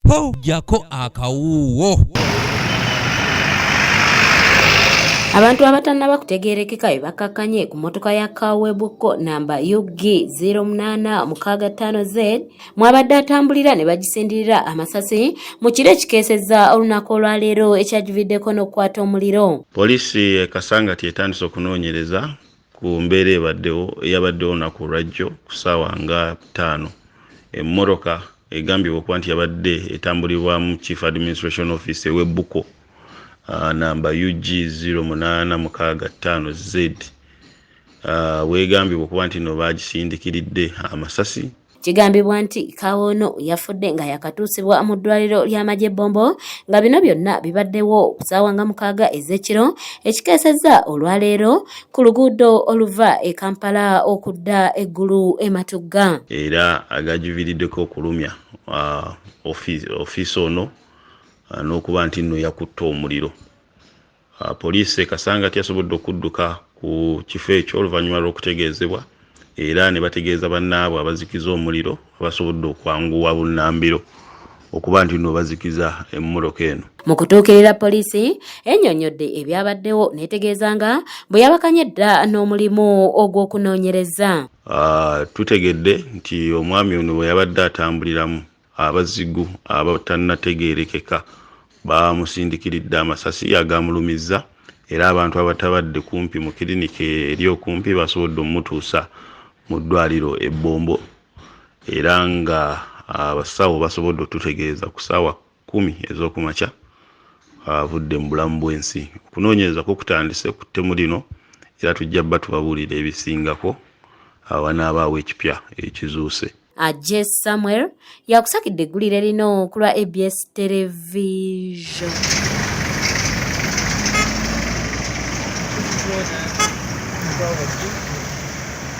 po jako akawuwo. Abantu abatannaba kutegeerekeka bakkakkanye ku mmotoka ya Kawebuko namba UG 0865Z mwabadde atambulira ne bagisindirira amasasi mu kiro ekikeesezza olunaku olwaleero ekyagividdeko n'okukwata omuliro. Poliisi e Kasangati etandise okunoonyereza ku mbeera eyabaddewo olunaku lwajjo ku ssaawa nga 5. Emmoroka egambibwa okuba nti yabadde etambulibwamu Chief Administration Office ew'e Buko namba UG 0865Z weegambibwa okuba nti no baagisindikiridde amasasi. Kigambibwa nti Kawono yafudde nga yakatuusibwa mu ddwaliro ly'amagye Bombo nga bino byonna bibaddewo ku ssaawa nga 6 ez'ekiro ekikeesezza olwaleero ku luguudo oluva e Kampala okudda eggulu e Matugga. Era agagiviiriddeko okulumya ofiisi ono n'okuba nti nno yakutte omuliro. Poliisi e Kasangati yasobodde okudduka ku kifo ekyo oluvannyuma lw'okutegeezebwa era ne bategeeza bannaabwe abazikiza omuliro abasobodde okwanguwa bunnambiro okuba nti nno bazikiza emmoroka eno. Mu kutuukirira poliisi ennyonnyodde ebyabaddewo n'etegeeza nga bwe yabakanye dda n'omulimu ogw'okunoonyereza. Tutegedde nti omwami ono bwe yabadde atambuliramu abazigu abatannategeerekeka bamusindikiridde amasasi agamulumizza era abantu abatabadde kumpi mu kiriniki eri okumpi basobodde omutuusa mu ddwaliro e Bombo era nga abasawo basobodde otutegeeza ku ssaawa 10 ez'okumakya avudde mu bulamu bw'ensi. Okunoonyereza ko kutandise ku ttemu lino era tujja bba tubabuulira ebisingako awanaabaawo ekipya ekizuuse. Ajje Samuel yakusakidde eggulire lino ku lwa ABS Television.